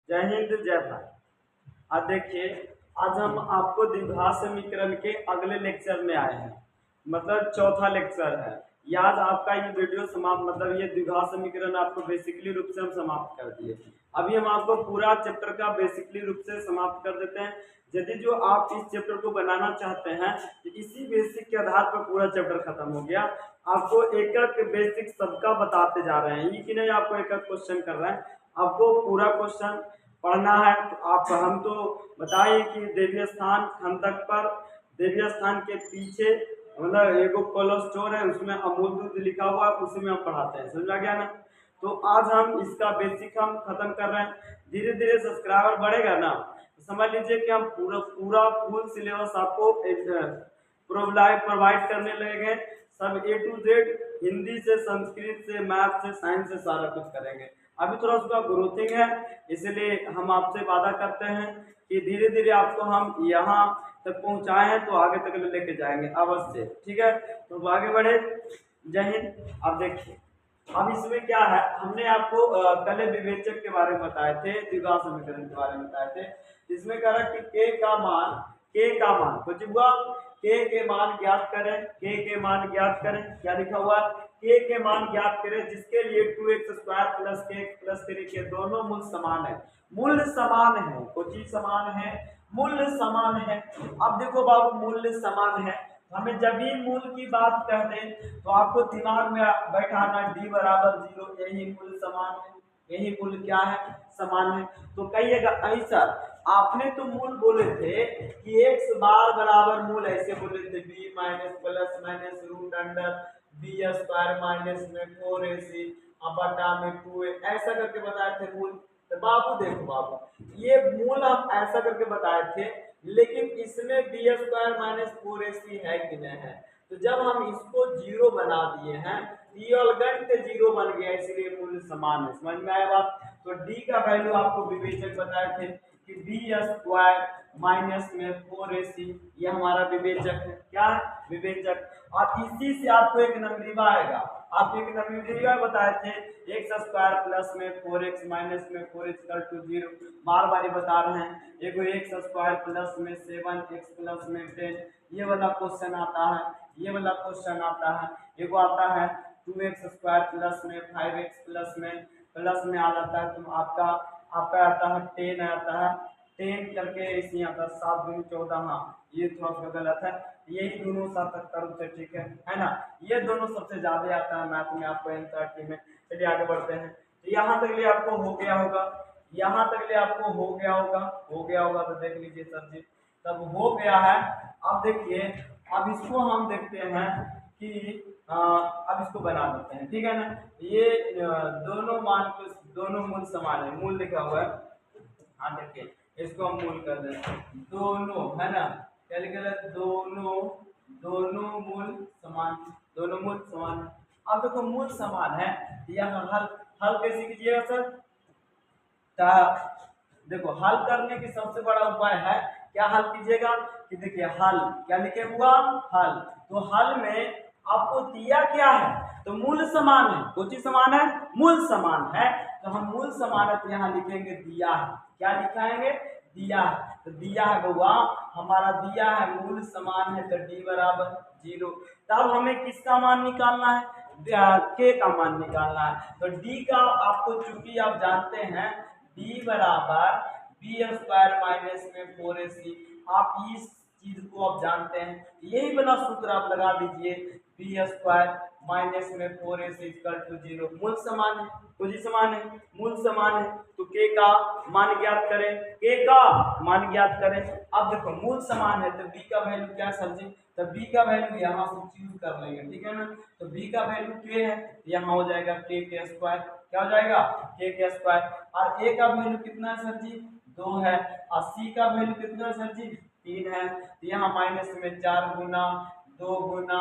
जय हिंद जय भारत। आज देखिए, आज हम आपको द्विघात समीकरण के अगले लेक्चर में आए हैं, मतलब चौथा लेक्चर है। ये आज आपका ये वीडियो समाप्त, मतलब ये द्विघात समीकरण आपको बेसिकली रूप से हम समाप्त कर दिए। अभी हम आपको पूरा चैप्टर का बेसिकली रूप से समाप्त कर देते हैं। यदि जो आप इस चैप्टर को बनाना चाहते हैं तो इसी बेसिक के आधार पर पूरा चैप्टर खत्म हो गया। आपको एक एक बेसिक सबका बताते जा रहे हैं, ये कि नहीं आपको एक एक क्वेश्चन कर रहे हैं, आपको पूरा क्वेश्चन पढ़ना है। तो आप हम तो बताइए कि देवी स्थान खंडक पर, देवी स्थान के पीछे मतलब एगो कोल्ड स्टोर है, उसमें अमूल दूध लिखा हुआ है, उसी में हम पढ़ाते हैं। समझ आ गया ना? तो आज हम इसका बेसिक हम खत्म कर रहे हैं। धीरे धीरे सब्सक्राइबर बढ़ेगा ना, तो समझ लीजिए कि हम पूरा पूरा फुल सिलेबस आपको प्रोवाइड करने लगेंगे। सब A to Z, हिंदी से संस्कृत से मैथ से साइंस से सारा कुछ करेंगे। अभी थोड़ा उसका ग्रोथिंग है, इसलिए हम आपसे वादा करते हैं कि धीरे धीरे आपको हम यहाँ तक पहुँचाए हैं तो आगे तक लेके जाएंगे अवश्य। ठीक है, तो आगे बढ़े। जय हिंद। अब देखिए, अब इसमें क्या है, हमने आपको कल विवेचक के बारे में बताए थे, द्विघात समीकरण के बारे में बताए थे। इसमें कह रहा है कि के का मान कुछ हुआ, के मान ज्ञात करें, के मान ज्ञात करें। क्या लिखा हुआ है? के मान ज्ञात करें जिसके लिए 2x² प्लस के प्लस 3 के दोनों मूल समान है। मूल्य समान है, कुछ ही समान है, मूल्य समान है। अब देखो बाबू, मूल्य समान है, हमें जब भी मूल की बात कह दें तो आपको दिमाग में बैठाना d बराबर 0, यही मूल समान है, यही मूल क्या है? समान है। तो कहिएगा ऐसा, आपने तो मूल बोले थे कि x बार बराबर मूल ऐसे बोले थे b minus plus minus root under B square minus में 4ac बटा में 2a, ऐसा करके बताए थे मूल। तो बाबू देखो बाबू, ये मूल हम ऐसा करके बताए थे, लेकिन इसमें b² माइनस 4ac है कि नहीं है? तो जब हम इसको 0 बना दिए हैं, ये अलगंत 0 बन गया, इसलिए मूल्य समान है। समझ में आया बात? तो d का वैल्यू आपको विवेचक बताए थे कि b² माइनस में 4ac, ये हमारा विवेचक है। क्या है? विवेचक। और इसी से आपको एक नंबरीवा आएगा, आप एक नंबरीवा बताए थे x² प्लस में 4x माइनस में 4x 0, बार बार बता रहे हैं। एगो x² प्लस में 7x प्लस में 10, ये वाला क्वेश्चन आता है, ये वाला क्वेश्चन आता है। एगो आता है 2x² प्लस में 5x प्लस में आ जाता है, तो आपका आता है 10 आता है, 10 करके इसी आता है 7 दूनी 14। हाँ, ये थोड़ा सा गलत है, यही दोनों 77 से ठीक है ना? ये दोनों सबसे ज्यादा आता है मैथ में आपको एनसीईआरटी में। चलिए आगे बढ़ते हैं। तो यहाँ तक लिए आपको हो गया होगा, यहाँ तक लिए आपको हो गया होगा तो देख लीजिए सर जी, तब हो गया है। अब देखिए, अब इसको हम देखते हैं कि अब इसको बना देते हैं, ठीक है ना? ये दोनों मान को, दोनों मूल समान है, मूल लिखा हुआ है। हाँ देखिए, इसको हम मूल कर दें, दोनों है ना, क्या लिखा है? दोनों मूल समान, दोनों मूल समान है। अब देखो मूल समान है, यहाँ हल हल कैसे कीजिएगा सर? देखो, हल करने की सबसे बड़ा उपाय है, क्या हल कीजिएगा कि देखिए हल क्या लिखे हुआ, हल। तो हल में आपको दिया क्या है? तो मूल समान है, कुछ ही समान है, मूल समान है। तो हम मूल समान है तो यहाँ लिखेंगे दिया है। क्या लिखाएंगे? दिया है। तो दिया है बउआ, हमारा दिया है मूल समान है, तो d बराबर 0। तब हमें किसका मान निकालना है? के का मान निकालना है। तो d का आपको, चूंकि आप जानते हैं d बराबर b² माइनस में 4ac, आप इस चीज को आप जानते हैं, यही वाला सूत्र आप लगा दीजिए, b² माइनस में 4ac 0। मूल समान है, कुछ ही समान है, मूल समान है। तो k का मान ज्ञात करें, k का मान ज्ञात करें। अब देखो मूल समान है तो b का वैल्यू क्या समझे? तो b का वैल्यू यहाँ सब्स्टिट्यूट कर लेंगे, ठीक है ना? तो b का वैल्यू k है, यहाँ हो जाएगा k²। क्या हो जाएगा? k²। और a का वैल्यू कितना है सर जी? 2 है। और c का वैल्यू कितना है सर जी? 3 है। तो यहाँ माइनस में 4 गुना 2 गुना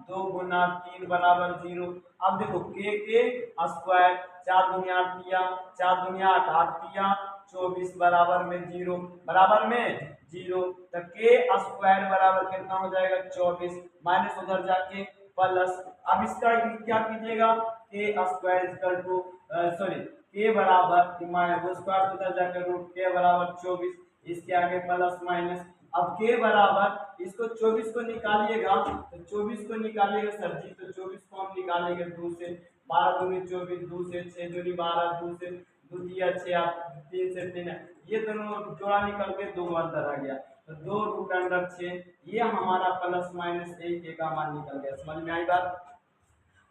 2 गुना 3 बराबर 0। अब देखो के स्क्वायर, 4 दुनिया 8 दिया, 4 दुनिया 8 दिया 24 बराबर में 0, बराबर में 0। तो के स्क्वायर बराबर कितना हो जाएगा? 24 माइनस उधर जाके प्लस। अब इसका क्या कीजिएगा? के स्क्वायर इक्वल टू, सॉरी, के बराबर वो स्क्वायर तो उधर जाकर रूट के बराबर 24, इसके आगे प्लस माइनस। अब के बराबर इसको 24 को निकालिएगा तो 24 को निकालिएगा सर जी, तो 24 को हम निकालेंगे 2 से, 12 दूनी 24, 2 से 6 दूनी 12, 2 से 2 दिया 6, 3 से 3 है, ये दोनों जोड़ा निकल के 2 अंदर आ गया, तो 2 रूट अंडर 6, ये हमारा प्लस माइनस 1 का मान निकल गया। समझ में आई बात?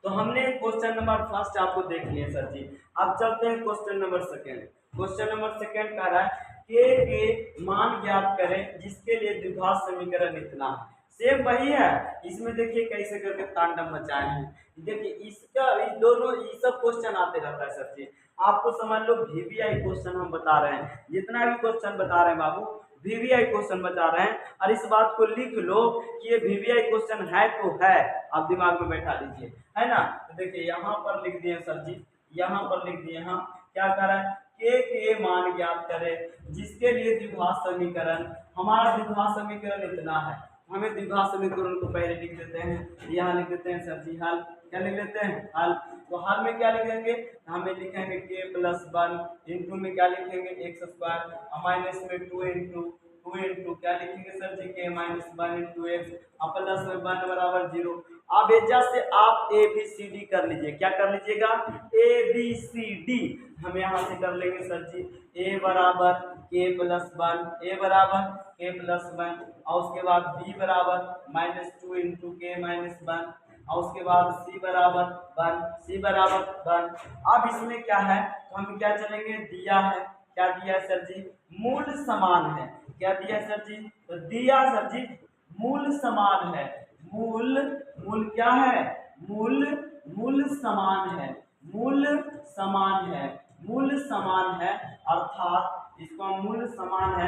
तो हमने क्वेश्चन नंबर फर्स्ट आपको देख लिया सर जी। अब चलते हैं question number second. Question number second कह रहा है के मान ज्ञात करें जिसके लिए द्विघात समीकरण इतना है। सेम वही है, इसमें देखिए कैसे करके तांडव मचाए हैं। देखिए इसका इस दोनों ये सब क्वेश्चन आते रहता है सर जी। आपको समझ लो वीवीआई क्वेश्चन हम बता रहे हैं, जितना भी क्वेश्चन बता रहे हैं बाबू वीवीआई क्वेश्चन बता रहे हैं, और इस बात को लिख लो कि ये वीवीआई क्वेश्चन है तो है, आप दिमाग में बैठा लीजिए, है ना। तो देखिए यहाँ पर लिख दिए सर जी, यहाँ पर लिख दिए हम क्या कर रहे हैं, के मान ज्ञात करें जिसके लिए द्विघात समीकरण, हमारा द्विघात समीकरण इतना है। हमें द्विघात समीकरण को पहले लिख देते हैं, यहाँ लिख देते हैं सर जी हल, क्या लिख लेते हैं हल। तो हल में क्या लिखेंगे, हमें लिखेंगे के प्लस 1 इंटू में क्या लिखेंगे एक्स स्क्वायर, माइनस में 2 इंटू क्या लिखेंगे सर जी के माइनस 1 इंटू एक्स, प्लस में 1 बराबर 0। अब एजा से आप ए बी सी डी कर लीजिए, क्या कर लीजिएगा ए बी सी डी, हम यहाँ से कर लेंगे सर जी ए बराबर के प्लस 1, ए बराबर के प्लस 1, और उसके बाद बी बराबर -2 इंटू के माइनस 1, और उसके बाद सी बराबर 1, सी बराबर 1। अब इसमें क्या है, तो हम क्या चलेंगे, दिया है, क्या दिया है सर जी, मूल समान है, क्या दिया है सर जी, तो दिया सर जी मूल समान है, मूल क्या है, मूल समान है, मूल समान है, मूल समान है, अर्थात इसको मूल समान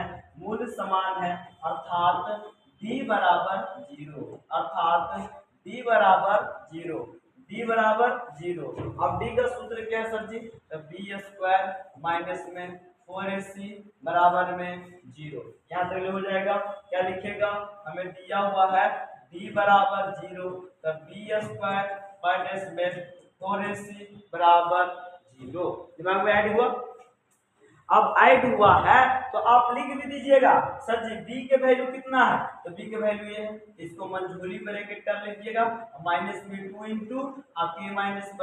है अर्थात d बराबर 0, अर्थात d बराबर 0, d बराबर 0। अब d का सूत्र क्या है सर जी, तो बी स्क्वायर माइनस में 4ac बराबर में 0, यहाँ तक हो जाएगा। क्या लिखेगा, हमें दिया हुआ है d बराबर 0, तो बी स्क्वायर माइनस में 4ac बराबर 0, दिमाग में ऐड हुआ। अब ऐड हुआ है तो आप लिख भी दीजिएगा सर जी b के वैल्यू कितना है, तो b के वैल्यू ये है, इसको मंझूली ब्रैकेट कर लीजिएगा, माइनस में 2 इंटू के माइनस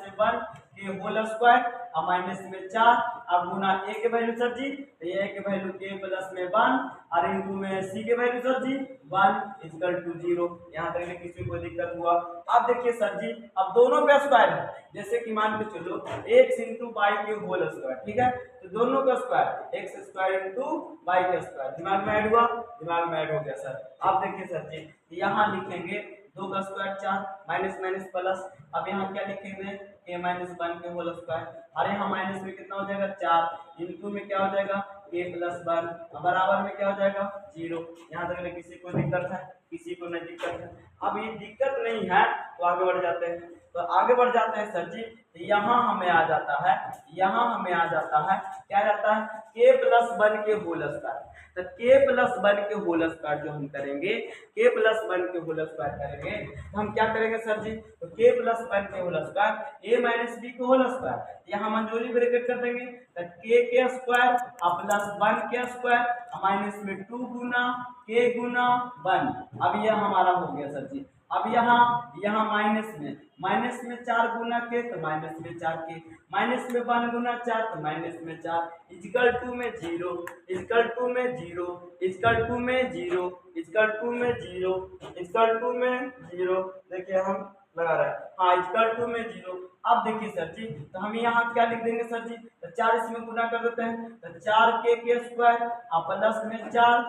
में 1 के होल स्क्वायर, और माइनस में 4, अब गुना a के वैल्यू सर जी, तो a के वैल्यू के प्लस में 1 और इंटू में c के value sir ji 1 equal to 0। यहाँ तक किसी को दिक्कत हुआ। अब देखिए सर जी, अब दोनों पे स्क्वायर है, जैसे कि मान के चलो x इंटू वाई के होल स्क्वायर, ठीक है, तो दोनों का square X square into Y का स्क्वायर, दिमाग में ऐड हुआ, दिमाग में ऐड हो गया सर। अब देखिए सर जी, यहाँ लिखेंगे 2 का स्क्वायर 4, माइनस माइनस प्लस, अब यहाँ क्या लिखेंगे के माइनस 1 के होल स्क्वायर, और यहाँ माइनस में कितना हो जाएगा 4, इंटू में क्या हो जाएगा के प्लस 1, बराबर में क्या हो जाएगा 0। यहाँ तक किसी को दिक्कत है, किसी को नहीं दिक्कत है। अब ये दिक्कत नहीं है तो आगे बढ़ जाते हैं, तो आगे बढ़ जाते हैं सर जी, यहाँ हमें आ जाता है, यहाँ हमें आ जाता है, क्या जाता है के प्लस 1 के होल स्क्वायर, तो के प्लस 1 के होल स्क्वायर जो हम करेंगे, के प्लस 1 के होल स्क्वायर करेंगे, तो हम क्या करेंगे सर जी, तो के प्लस 1 के होल स्क्वायर ए माइनस बी के होल स्क्वायर, यहाँ मंजूरी ब्रैकेट कर देंगे, तो के स्क्वायर प्लस 1 के स्क्वायर माइनस में 2 गुना के गुना 1। अब यह हमारा हो गया सर जी। अब यहाँ माइनस में 4 गुना के, तो माइनस में 4 के, माइनस में 1 गुना 4, तो माइनस में 4, इक्वल टू में 0, इक्वल टू में 0, इक्वल टू में 0, इक्वल टू में 0, इक्वल टू में 0। देखिए हम लगा रहे हैं, हाँ इक्वल टू में 0। अब देखिए सर जी, तो हम यहाँ क्या लिख देंगे सर जी, तो 4 इसमें गुना कर देते हैं, तो 4 के स्क्वायर प्लस में 4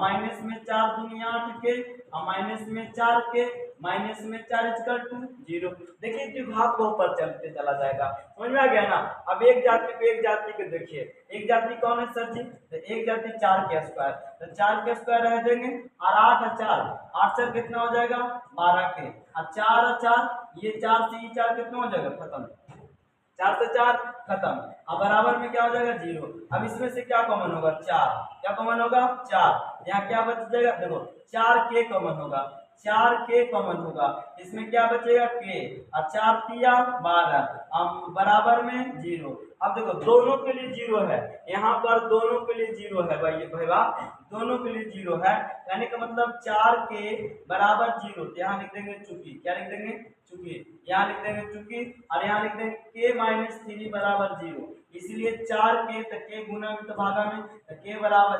माइनस में 4 दुनिया 8 के, माइनस में 4 के, माइनस में 4 इक्वल टू 0। देखिए द्विघात को ऊपर चलते चला जाएगा, समझ में आ गया ना। अब एक जाति को एक जाति को देखिए, एक जाति कौन है सर जी, तो एक जाति 4 के स्क्वायर, तो 4 के स्क्वायर रह देंगे, और 8 और 4, 8 से कितना हो जाएगा 12 के, और 4 और 4, ये 4 से 4 कितना हो जाएगा खत्म, 4 से 4 खत्म, अब बराबर में क्या हो जाएगा 0। अब इसमें से क्या कॉमन होगा 4, क्या कॉमन होगा 4, यहाँ क्या बच जाएगा, देखो 4 के कॉमन होगा, 4k कॉमन होगा, इसमें क्या बचेगा k, और 4 तिया 12, अब बराबर में 0। अब देखो दोनों के लिए 0 है, यहाँ पर दोनों के लिए 0 है भाई भैया, दोनों के लिए 0 है, यानी कि मतलब 4k बराबर 0। यहाँ लिख देंगे चूंकि, क्या लिख देंगे चूंकि, यहाँ लिख देंगे चूंकि, और यहाँ लिख देंगे k माइनस 3 बराबर 0, इसलिए 4k तक के गुना में तो भागा में, तो k बराबर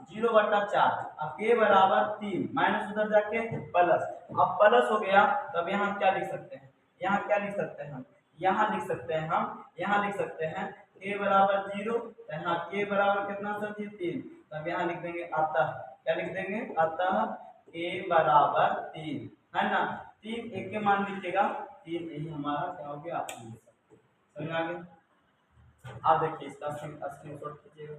0/4, अब k बराबर 3, माइनस उधर जाके प्लस, अब प्लस हो गया, तो अब यहाँ क्या लिख सकते हैं, यहाँ क्या लिख सकते हैं हम, यहाँ लिख सकते हैं हम, यहाँ लिख सकते हैं k बराबर 0, यहाँ k बराबर कितना सर जी 3, तो अब यहाँ लिख देंगे अतः, क्या लिख देंगे अतः k बराबर 3, है ना, 3 एक के मान लीजिएगा, 3 यही हमारा क्या हो गया, समझ आ गया। आप देखिए इसका स्क्रीनशॉट कीजिएगा,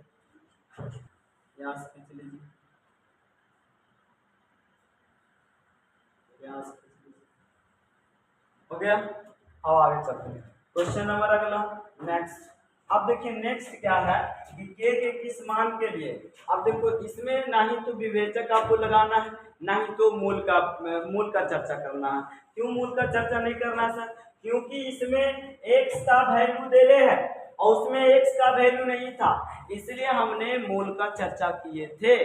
यहाँ से खींच लीजिए, यहाँ से खींच लीजिए, हो गया। अब आगे चलते हैं क्वेश्चन नंबर अगला नेक्स्ट। अब देखिए नेक्स्ट क्या है कि k के किस मान के लिए, अब देखो इसमें ना ही तो विवेचक आपको लगाना है, ना ही तो मूल का चर्चा करना है। क्यों मूल का चर्चा नहीं करना है सर, क्योंकि इसमें x का वैल्यू दे रहे हैं और उसमें x का वैल्यू नहीं था, इसलिए हमने मूल का चर्चा किए थे,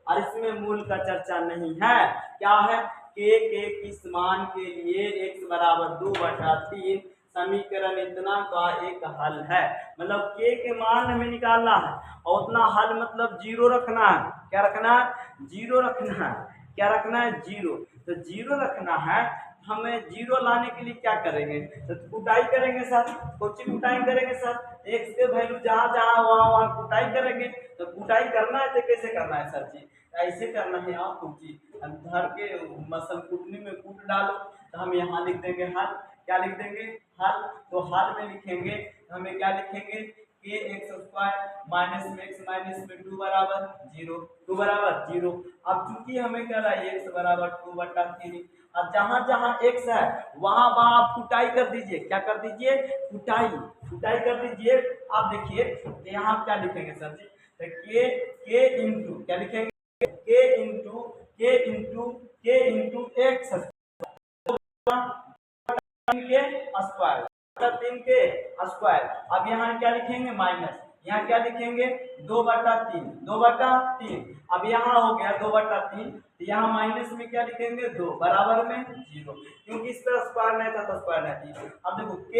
और इसमें मूल का चर्चा नहीं है। क्या है, k के किस मान के लिए x बराबर 2/3 समीकरण इतना का एक हल है, मतलब k के मान हमें निकालना है और उतना हल मतलब 0 रखना है। क्या रखना है, 0 रखना है, क्या रखना है 0, तो 0 रखना है। हमें 0 लाने के लिए क्या करेंगे, तो कुटाई करेंगे सर, कुछ कुटाई करेंगे सर, x के वैल्यू जहाँ जहाँ वहाँ कुटाई करेंगे। तो कुटाई करना है तो कैसे करना है सर जी, ऐसे करना है, आप कुटी धर के मसल कुटनी में कूट डालो, तो हम यहाँ लिख देंगे हल, क्या लिख देंगे हल, तो हल में लिखेंगे हमें क्या लिखेंगे k x² माइनस में x माइनस में 2 बराबर 0, 2 बराबर 0। अब चूंकि हमें क्या रहा है x बराबर 2/3, अब जहां जहां x है वहां वहां आप कुटाई कर दीजिए, क्या कर दीजिए कुटाई, कुटाई कर दीजिए। आप देखिए यहाँ क्या लिखेंगे सर जी, तो k इंटू क्या लिखेंगे k इंटू x स्क्वायर, 3 के स्क्वायर। अब यहाँ क्या लिखेंगे माइनस, यहाँ क्या लिखेंगे 2/3, 2/3। अब यहाँ हो गया 2/3, तो यहाँ माइनस में क्या लिखेंगे 2 बराबर में 0, क्योंकि इस पर स्क्वायर नहीं था तो स्क्वायर नहीं थी। अब देखो k,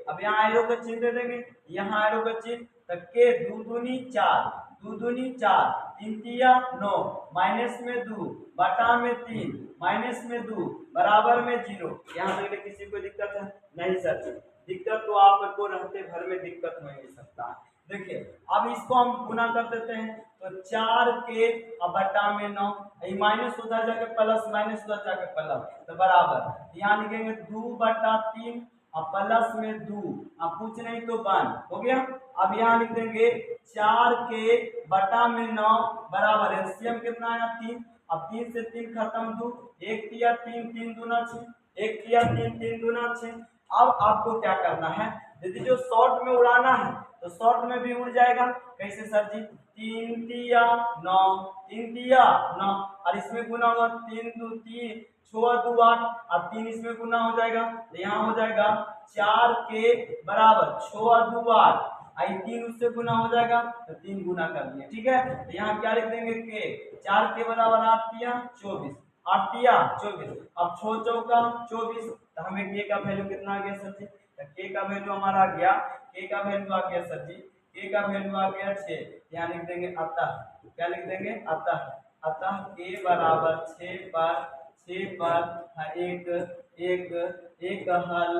अब यहाँ एरो का चिन्ह दे देंगे, यहाँ एरो का चिन्ह, तो k 2 दूनी 4, 2 दूनी 4, 3 तिया 9, माइनस में 2 बटा में 3 माइनस में 2 बराबर में 0। यहाँ तक किसी को दिक्कत है नहीं सर जी, दिक्कत तो आपको रहते भर में दिक्कत हो नहीं सकता। देखिए अब इसको हम गुना कर देते हैं, तो 4k अब बटा में 9, माइनस उधर जाके प्लस, माइनस उधर जाके प्लस, तो बराबर यहाँ लिखेंगे 2/3 अब प्लस में 2, अब कुछ नहीं तो 1 हो गया। अब यहाँ लिख देंगे 4k बटा में 9 बराबर एलसीएम कितना आया 3, अब 3 से 3 खत्म 2, 1 तिया 3, 3 दूना 6, 1 तिया 3, 3 दूना 6। अब आपको क्या करना है, यदि जो शॉर्ट में उड़ाना है तो शॉर्ट में भी उड़ जाएगा, कैसे सर जी 3 तिया 9, 3 तिया 9, और इसमें गुना होगा 3 2 3 6 2 8, अब 3 इसमें गुना हो जाएगा, तो यहाँ हो जाएगा 4k बराबर 6 2 8, आई 3 उससे गुना हो जाएगा तो 3 गुना कर दिया, ठीक है। तो यहाँ क्या लिख देंगे k, 4k बराबर 8 तिया 24, 8 तिया 24, अब 6 चौका 24, तो हमें k का वैल्यू कितना आ गया सर जी, तो k का वैल्यू हमारा आ गया, k का वैल्यू आ गया सर जी, k का वैल्यू आ गया 6। यहाँ लिख देंगे अतः, क्या लिख देंगे अतः, अतः k बराबर 6 पर एक हल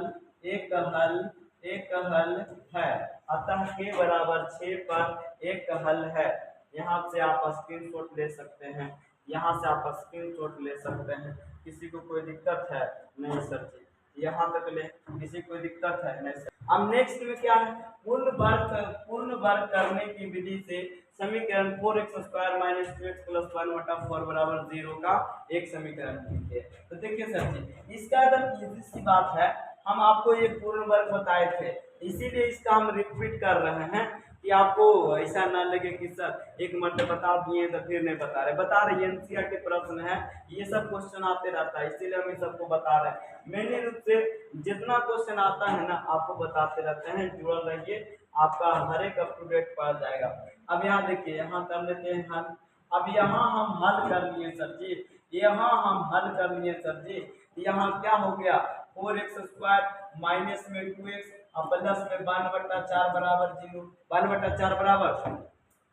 है, अतः k बराबर 6 पर एक हल है। यहाँ से आप स्क्रीनशॉट ले सकते हैं, यहाँ से आप स्क्रीनशॉट ले सकते हैं। किसी को कोई दिक्कत है नहीं सर जी, यहाँ तक ले, किसी को दिक्कत है नहीं सर। अब नेक्स्ट में क्या है, पूर्ण वर्ग करने की विधि से समीकरण 4x² माइनस 2x प्लस 1/4 बराबर 0 का एक समीकरण लिखिए। तो देखिए सर जी इसका एकदम इजी सी बात है, हम आपको ये पूर्ण वर्ग बताए थे, इसीलिए इसका हम रिपीट कर रहे हैं कि आपको ऐसा ना लगे कि सर एक मरतबा बता दिए तो फिर नहीं बता रहे एनसीईआरटी के प्रश्न है, ये सब क्वेश्चन आते रहता है, इसीलिए हम सबको बता रहे हैं। मेनली रूप से जितना क्वेश्चन आता है ना आपको बताते रहते हैं, जुड़ल रहिए, आपका हर एक अप टू डेट पड़ जाएगा। अब यहाँ देखिए, यहाँ कर लेते हैं हल। अब यहाँ हम हल कर लिए सर जी, यहाँ हम हल कर लिए सर जी। यहाँ क्या हो गया, 4x² माइनस में 2x और प्लस में 1/4 बराबर 0, 1/4 बराबर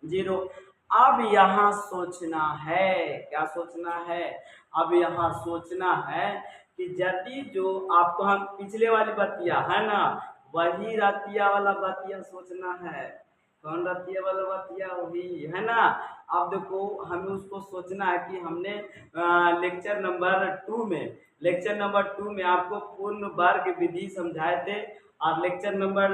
0। अब यहाँ सोचना है, क्या सोचना है, अब यहाँ सोचना है कि यदि जो आपको हम पिछले वाली बतिया है ना, वही रतिया वाला बतिया सोचना है। कौन रतिया वाला बतिया, वही है ना। अब देखो हमें उसको सोचना है कि हमने लेक्चर नंबर 2 में आपको पूर्ण वर्ग विधि समझाए थे, और लेक्चर नंबर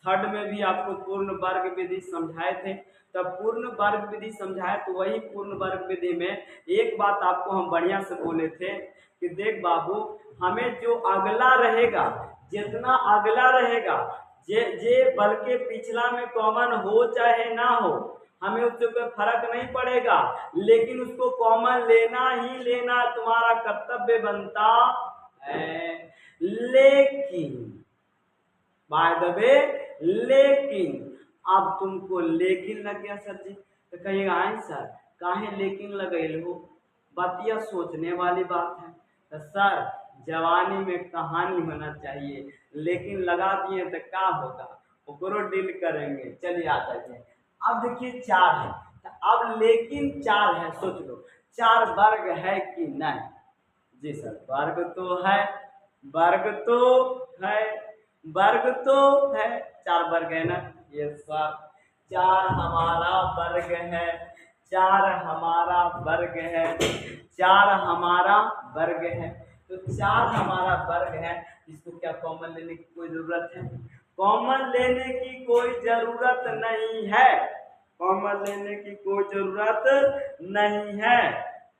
3 में भी आपको पूर्ण वर्ग विधि समझाए थे। तब पूर्ण वर्ग विधि समझाए तो वही पूर्ण वर्ग विधि में एक बात आपको हम बढ़िया से बोले थे कि देख बाबू, हमें जो अगला रहेगा, जितना अगला रहेगा, जे बल्कि पिछला में कॉमन हो चाहे ना हो, हमें उससे कोई फर्क नहीं पड़ेगा, लेकिन उसको कॉमन लेना ही लेना तुम्हारा कर्तव्य बनता है। लेकिन बाय द वे, लेकिन अब तुमको लेकिन लग गया सर जी, तो कहिएगा आए सर काहे लेकिन लगेल हो, बतिया सोचने वाली बात है। तो सर जवानी में कहानी होना चाहिए, लेकिन लगा दिए तो क्या होगा, ओकरो डील करेंगे। चलिए आ जाइए। अब देखिए 4 है, तो अब लेकिन 4 है, सोच लो 4 वर्ग है कि नहीं। जी सर वर्ग तो है, वर्ग तो है, वर्ग तो है, 4 वर्ग है ना। ये सर 4 हमारा वर्ग है, 4 हमारा वर्ग है, 4 हमारा वर्ग है। तो 4 हमारा वर्ग है, इसको क्या कॉमन लेने की कोई जरूरत है? कॉमन लेने की कोई जरूरत नहीं है, कॉमन लेने की कोई जरूरत नहीं है,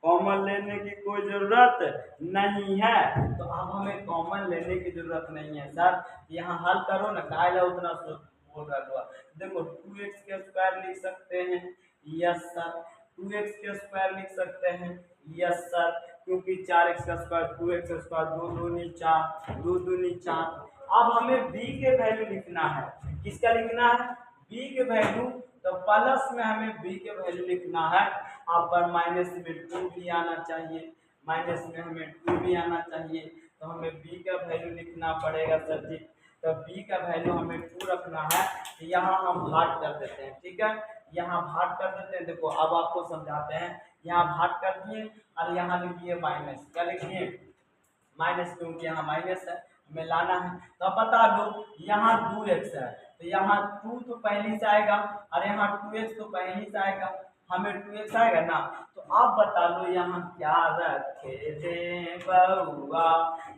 कॉमन लेने की कोई जरूरत नहीं है। तो अब हमें कॉमन लेने की जरूरत नहीं है सर, यहाँ हल करो ना, काहे उतना बोल रहा हुआ। देखो 2x² लिख सकते हैं, यस सर, 2x² लिख सकते हैं, यस सर, क्योंकि 4x², 2x², 2 दूनी 4, 2 दूनी 4। अब हमें b के वैल्यू लिखना है, किसका लिखना है, b के वैल्यू। तो प्लस में हमें b के वैल्यू लिखना है, आप पर माइनस में 2 भी आना चाहिए, माइनस में हमें 2 भी आना चाहिए, तो हमें b का वैल्यू लिखना पड़ेगा सर जी। तो b का वैल्यू हमें 2 रखना है, तो यहाँ हम भाग कर देते हैं, ठीक है, यहाँ भाग कर देते हैं। देखो अब आपको समझाते हैं, यहाँ भाग कर दिए और यहाँ लिखिए माइनस, क्या लिखिए माइनस, क्योंकि यहाँ माइनस है हमें लाना है। तो अब बता लो यहाँ 2x है, तो यहाँ 2 तो पहले से आएगा, और यहाँ 2x तो पहले से आएगा, हमें 2x आएगा ना। तो आप बता लो यहाँ क्या रखे थे बउआ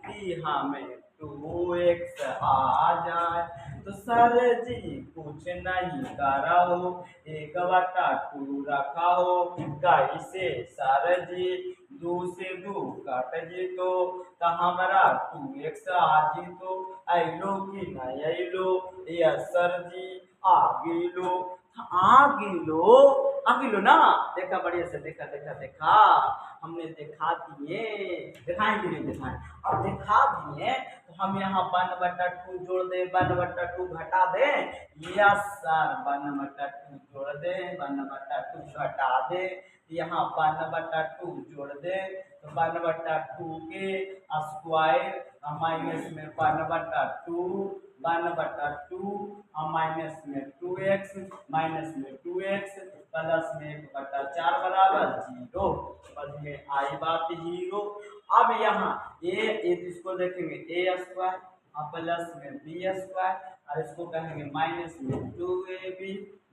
कि हमें 2x आ जाए। तो सर जी कुछ नहीं करा हो, 1/2 रखा हो, कैसे सर जी 2 से 2 कट जीतो, तो हमारा 2x आ जीतो, अलो कि नहीं अलो, यस सर जी आ गिलो, आ गिलो ना, देखा बढ़िया से, देखा देखा देखा, हमने दिखा दिए, दिखाएं कि नहीं दिखाएं, अब दिखा दिए। तो हम यहाँ 1/2 जोड़ दे, 1/2 घटा दे, यस सर 1/2 जोड़ दे, 1/2 घटा दे, यहाँ 1/2 जोड़ दे, तो 1/2 के स्क्वायर माइनस में 1/2, 1/2 और माइनस में 2x, माइनस में 2x, प्लस में 1/4 बराबर 0, समझ में आई बात, 0। अब यहाँ इसको देखेंगे a² और प्लस में b², और इसको कहेंगे माइनस में 2ab,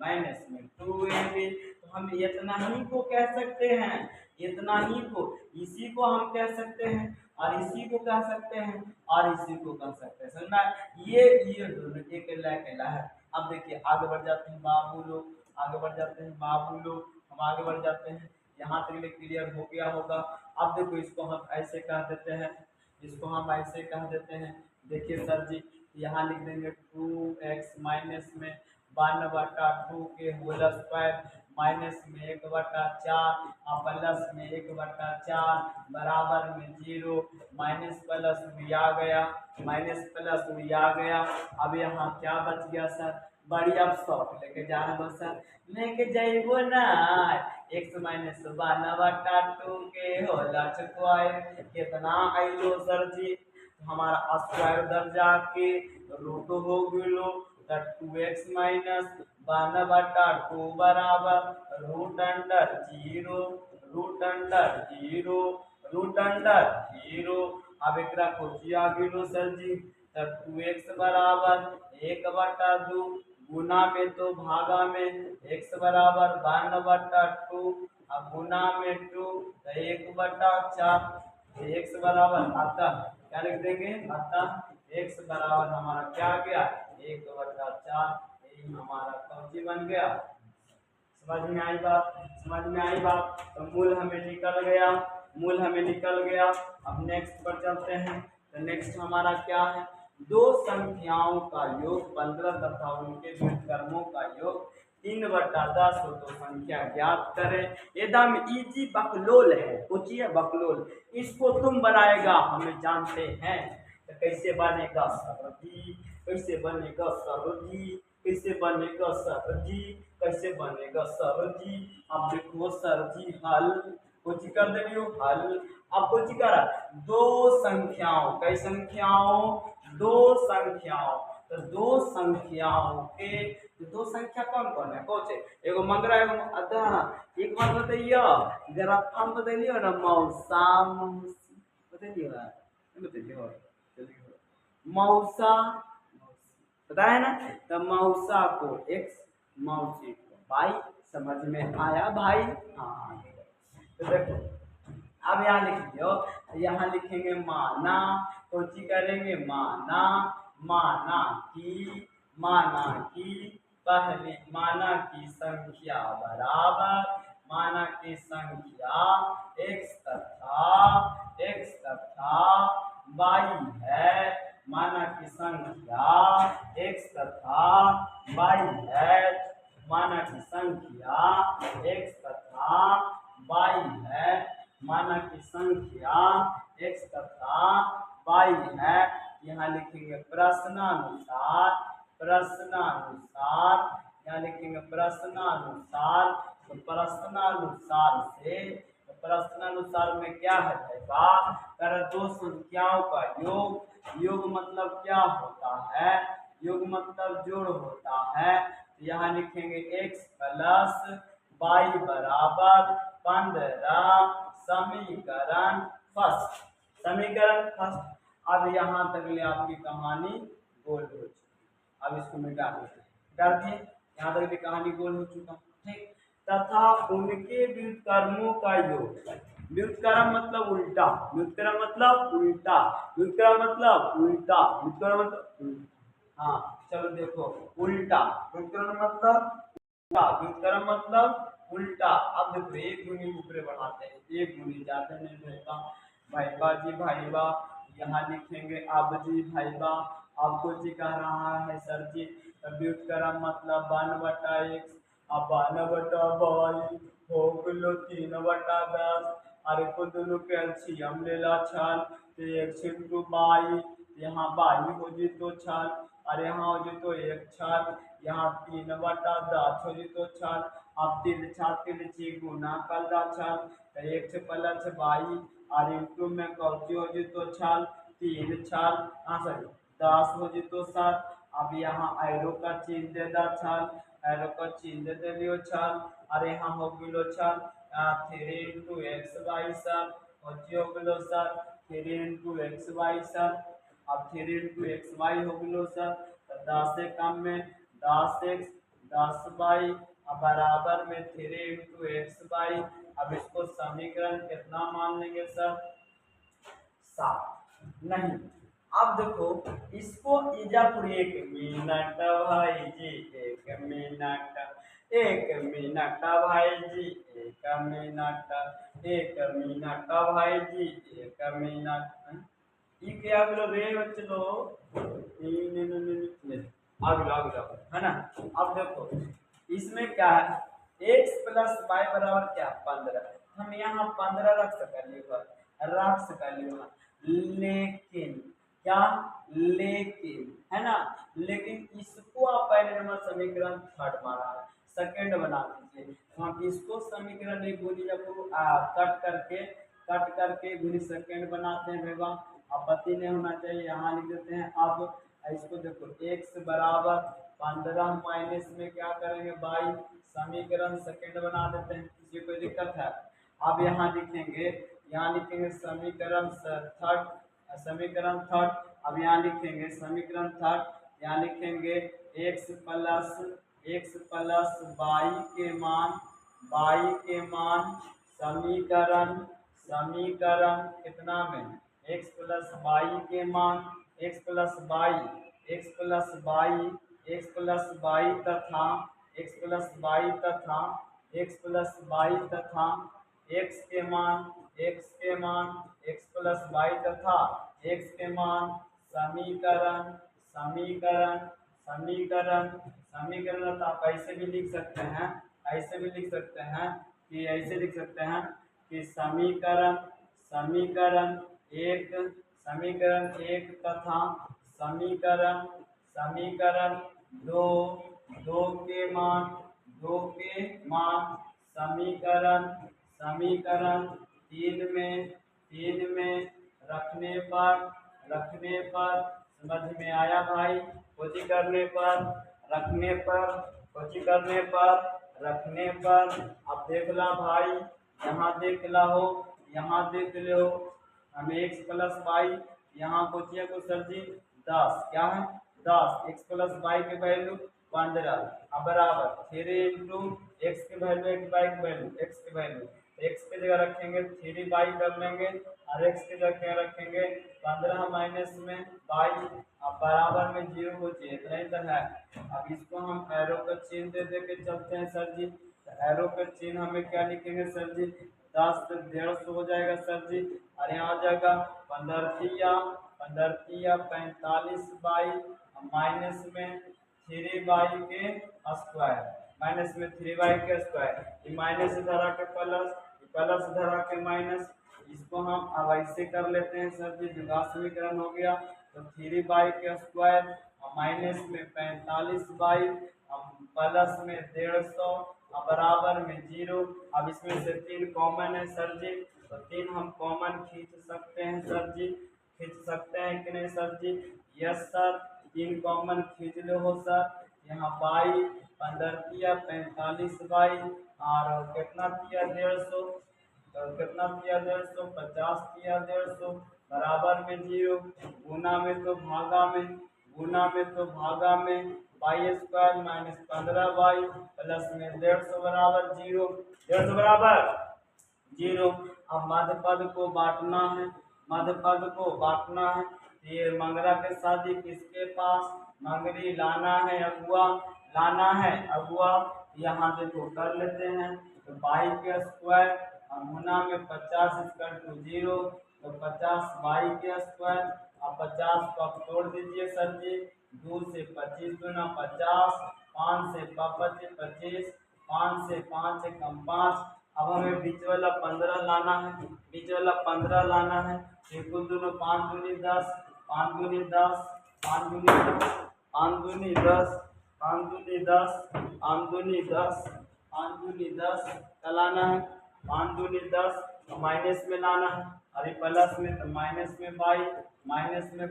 माइनस में 2ab। तो हम इतना ही को कह सकते हैं, इतना ही को, इसी को हम कह सकते हैं, और इसी को कह सकते हैं, और इसी को कह सकते हैं, समझना। ये दोनों एक अकेला है। अब देखिए आगे बढ़ जाते हैं बाबू लोग, आगे बढ़ जाते हैं बाबू लोग, हम आगे बढ़ जाते हैं, यहाँ तक क्लियर हो गया होगा। अब देखो इसको हम ऐसे कह देते हैं, इसको हम ऐसे कह देते हैं, देखिए सर जी यहाँ लिख देंगे 2x माइनस में 1/2 के होल स्क्वायर माइनस में 1/4 और प्लस में 1/4 बराबर में 0। माइनस प्लस भी आ गया, माइनस प्लस भी आ गया। अब यहाँ क्या बच गया सर? बड़ी अब शॉर्ट लेके जा रहे हो सर, लेके जाइबो ना। x माइनस 1/2 के होल स्क्वायर कितना आइलो सर जी? हमारा स्क्वायर उधर जाके रूट हो गलो, 2x माइनस 1/2 बराबर root under 0, root under 0, root under 0। अब एक खोजिया गिलो सर जी, 2x बराबर 1/2 गुना में तो भागा में x बराबर 1/2 और गुना में 2 तो 1/4। x बराबर आता क्या लिख देंगे? अतः x बराबर हमारा क्या गया? 1/4। यही हमारा कौची बन गया। समझ में आई बात? समझ में आई बात? तो मूल हमें निकल गया, मूल हमें निकल गया। अब नेक्स्ट पर चलते हैं। तो नेक्स्ट हमारा क्या है? दो संख्याओं का योग 15 तथा उनके व्युत्क्रमों का योग 3/10 हो तो संख्या ज्ञात करें। एकदम इजी बकलोल है, पूछिए बकलोल। इसको तुम बनाएगा हमें जानते हैं। तो कैसे बनेगा सर जी? कैसे बनेगा सर जी? कैसे बनेगा सर जी? कैसे बनेगा सर जी? अब देखो सर जी हल कुछ कर दे हल। अब कुछ कर दो संख्याओं, कई संख्याओं? दो संख्याओं। तो दो संख्याओं के दो संख्या कौन कौन है? कौन से? एगो मंगरा एगो अदा। एक बात बताइए, जरा हम बताइए ना, मौसा मौसी बताइए ना, बताइए मौसा बताया ना। तो मौसा को x, मौसी को y। समझ में आया भाई? हाँ। तो देखो अब यहाँ लिखिए, यहाँ लिखेंगे माना, कोची करेंगे माना, माना कि, माना कि पहली माना की संख्या बराबर, माना की संख्या x तथा y है। माना की संख्या x तथा y है। माना की संख्या x तथा y है। माना की संख्या x तथा y है। यहाँ लिखेंगे प्रश्नानुसार, प्रश्नानुसार। यहाँ लिखेंगे प्रश्नानुसार। तो प्रश्नानुसार से, तो प्रश्नानुसार में क्या है भाईबा? कर दो संख्याओं का योग। योग मतलब क्या होता है? योग मतलब जोड़ होता है। तो यहाँ लिखेंगे x प्लस y बराबर 15। समीकरण फर्स्ट, समीकरण फर्स्ट। अब यहाँ तक ले आपकी कहानी गोल हो चुकी। अब इसको मिटा दिए, यहाँ तक भी कहानी गोल हो चुका। ठीक। तथा उनके व्युत्क्रमों का योग। व्युत्क्रम मतलब उल्टा, व्युत्क्रम मतलब उल्टा, व्युत्क्रम मतलब उल्टा, व्युत्क्रम मतलब उल्टा। हाँ चलो देखो, उल्टा व्युत्क्रम मतलब उल्टा, व्युत्क्रम मतलब उल्टा। अब देखो एक गुनी ऊपर बढ़ाते हैं, एक गुनी जाते नहीं रहता। भाईबा जी भाईबा, यहाँ लिखेंगे अब जी भाईबा। आपको जी कह रहा है सर जी व्युत्क्रम मतलब 1/x, अब 1/y हो गलो 3/10। अरे को दोनों के एलसीएम ले ला छाल, तो x इंटू बाई, यहाँ बाई हो जी तो छाल, और यहाँ हो जी तो एक छाल, यहाँ 3/10 हो जी तो छाल। अब 3 छाल 3 6 गुना कर दा छाल, तो 1 से प्लस बाई और इंटू में कौची हो जी तो छाल 3 छाल, हाँ सर 10 हो जी तो 7। अब यहाँ एरो का चिन्ह दे दा छाल, एरो का चिन्ह दे लियो छाल, और यहाँ हो गलो छाल 3 इंटू एक्स वाई सर, कौची हो गलो sir 3 into X Y sir. अब 3 इंटू एक्स वाई हो गलो सर, तो 10 से कम में 10x 10y बराबर में 3 इंटू एक्स वाई। अब इसको समीकरण कितना मान लेंगे सर? 7 नहीं। अब देखो इसको इजापुर 1 मिनट भाई जी, 1 मिनट, 1 मिनट भाई जी, 1 मिनट, 1 मिनट भाई जी, 1 मिनट। ये क्या बोलो रे बच्चों? आगे है ना। अब देखो इसमें क्या है, x प्लस वाई बराबर क्या 15, हम यहाँ 15 रख सकलिए, लेकिन क्या, लेकिन है ना, लेकिन इसको आप पहले नंबर समीकरण थर्ड माना है, सेकंड बना दीजिए, तो हम इसको समीकरण एक गुनी जब कट करके गुनी सेकंड बनाते हैं बेगा, आपत्ति नहीं होना चाहिए, यहाँ लिख देते हैं। अब इसको देखो x बराबर 15 माइनस में क्या करेंगे बाई, समीकरण सेकंड बना देते हैं, किसी कोई दिक्कत है। अब यहाँ लिखेंगे समीकरण थर्ड, अब यहाँ लिखेंगे समीकरण थर्ड, यहाँ लिखेंगे x प्लस बाई के मान समीकरण कितना में, x प्लस बाई के मान, x प्लस बाई तथा x के मान समीकरण तो आप ऐसे भी लिख सकते हैं, कि समीकरण एक तथा समीकरण दो के मान समीकरण तीन में रखने पर समझ में आया भाई, कोची करने पर अब देख ला भाई, यहाँ देख लो, हमें x प्लस वाई यहाँ कोचिया को सर जी 10, क्या है 10, x प्लस वाई के वैल्यू 15, अब बराबर 3 इंटू एक्स के वैल्यू x के जगह रखेंगे 3 बाई कर लेंगे, और x के जगह रखेंगे 15 माइनस में बाई, अब बराबर में 0 को चाहिए, इतना ही तो है। अब इसको हम एरो का चिन्ह दे के चलते हैं सर जी, तो एरो का चिन्ह हमें क्या लिखेंगे सर जी, 10 तो 150 हो जाएगा सर जी, और यहाँ आ जाएगा 15 45 बाई माइनस में 3 बाई के स्क्वायर, ये माइनस इधर आके प्लस इधर आके माइनस, इसको हम अब ऐसे कर लेते हैं सर जी, जुगाड़ समीकरण हो गया, तो 3 बाई के स्क्वायर माइनस में 45 बाई प्लस में 150 बराबर में 0। अब इसमें से 3 कॉमन है सर जी, तो 3 हम कॉमन खींच सकते हैं सर जी, कि नहीं सर जी, यस सर, 3 कॉमन खींच लो हो सर, यहाँ बाई 15 45 बाई और कितना किया 150, तो कितना किया 150, 50 किया 150 बराबर में 0, गुना में तो भागा में by square minus 15 by plus में 150 बराबर 0, 150 बराबर 0। अब मध्य पद को बांटना है, ये मंगरा के शादी किसके पास, मंगरी लाना है अगुआ, यहाँ देखो कर लेते हैं, तो बाई के स्क्वायर गुना में 50 इक्वल टू 0, तो 50 बाई के स्क्वायर, अब 50 को आप तोड़ दीजिए सर जी, 2 से 25 गुना 50, 5 से 25, 5 से 5 कम 5, अब हमें बीच वाला 15 लाना है, देखो दोनों 5 दूनी 10, 5 दूनी 10, 5 दूनी 10, 5 दूनी 10, 5 दूनी 10, 5 दूनी 10, 5 दूनी 10 का लाना है, 5 दूनी 10 माइनस में लाना है, अरे प्लस में तो माइनस में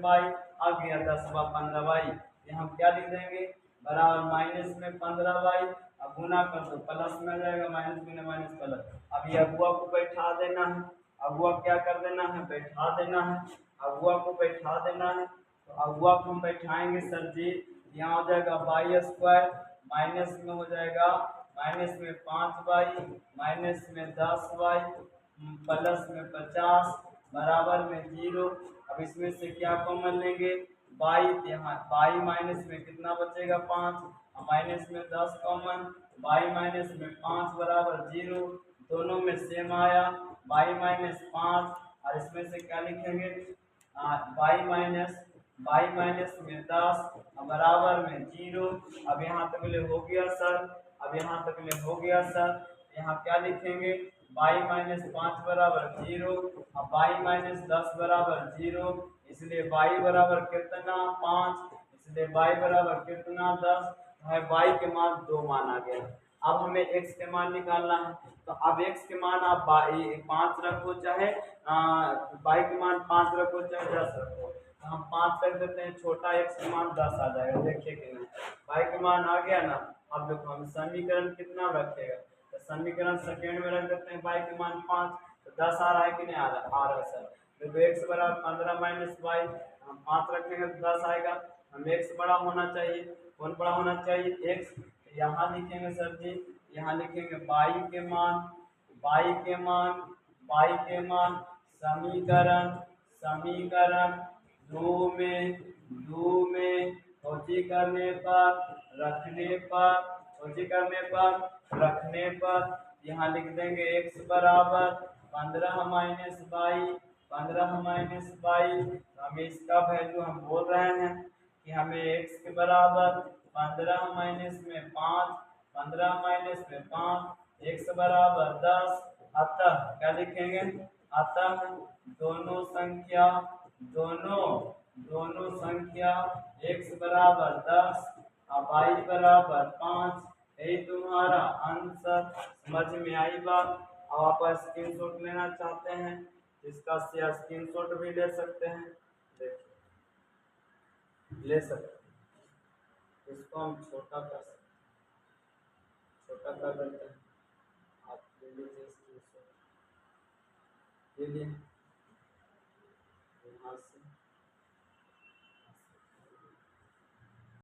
बाई आ गया 10 व 15 बाई, ये हम क्या लिख देंगे बराबर माइनस में 15 बाई, अब गुना कर दो प्लस में आ जाएगा, माइनस गुना माइनस प्लस। अब ये अगुआ को बैठा देना है, अगुआ क्या कर देना है, बैठा देना है, अगुआ को बैठा देना है, तो अगुआ को हम बैठाएंगे सर जी, यहाँ हो जाएगा बाई स्क्वायर माइनस में हो जाएगा माइनस में 5 बाई माइनस में 10 बाई प्लस में 50 बराबर में 0। अब इसमें से क्या कॉमन लेंगे बाई, यहाँ बाई माइनस में कितना बचेगा 5, माइनस में 10 कॉमन, बाई माइनस में 5 बराबर 0, दोनों में सेम आया बाई माइनस 5, और इसमें से क्या लिखेंगे बाई बाई माइनस में 10 बराबर में 0। अब यहाँ तक ले हो गया सर, अब यहाँ तक ले हो गया सर। यहाँ क्या लिखेंगे, बाई माइनस 5 बराबर 0, अब बाई माइनस 10 बराबर 0, इसलिए बाई बराबर कितना 5, इसलिए बाई बराबर कितना 10 है। बाई के मान 2 मान आ गया। अब हमें x के मान निकालना है, तो अब x के मान आप 5 रखो, चाहे बाई के मान 5 रखो चाहे 10 रखो, तो हम 5 रख देते हैं, छोटा x के मान 10 आ जाएगा। देखिए कि नहीं, बाई के मान आ गया ना। अब देखो हम समीकरण कितना रखेगा, तो समीकरण सेकेंड में रख देते हैं, बाई के मान 5, तो 10 आ रहा है कि नहीं आ रहा है सर। देखो x बराबर 15 माइनस बाई, हम 5 रखेंगे तो 10 आएगा। हम x बड़ा होना चाहिए, कौन बड़ा होना चाहिए, x। यहाँ लिखेंगे सर जी, यहाँ लिखेंगे बाई के मान, बाई के मान, बाई के मान, समीकरण, समीकरण 2 में, 2 में कोची करने पर, रखने पर, कोची करने पर, रखने पर यहाँ लिख देंगे x बराबर 15 माइनस बाई, 15 माइनस बाई। हमें इसका वैल्यू हम बोल रहे हैं कि हमें x के बराबर 15 माइनस में 5, 15 माइनस में 5, x बराबर 10। अतः क्या लिखेंगे, अतः दोनों संख्या, दोनों दोनों संख्या x बराबर 10 और y बराबर 5, यही तुम्हारा आंसर। समझ में आई बात। अब आप स्क्रीनशॉट लेना चाहते हैं, इसका शेयर स्क्रीनशॉट भी ले सकते हैं, देखिए ले सकते हैं। इसको हम छोटा कर सकते हैं, छोटा कर देते हैं। आप ले लीजिए स्क्रीनशॉट, ले लिए।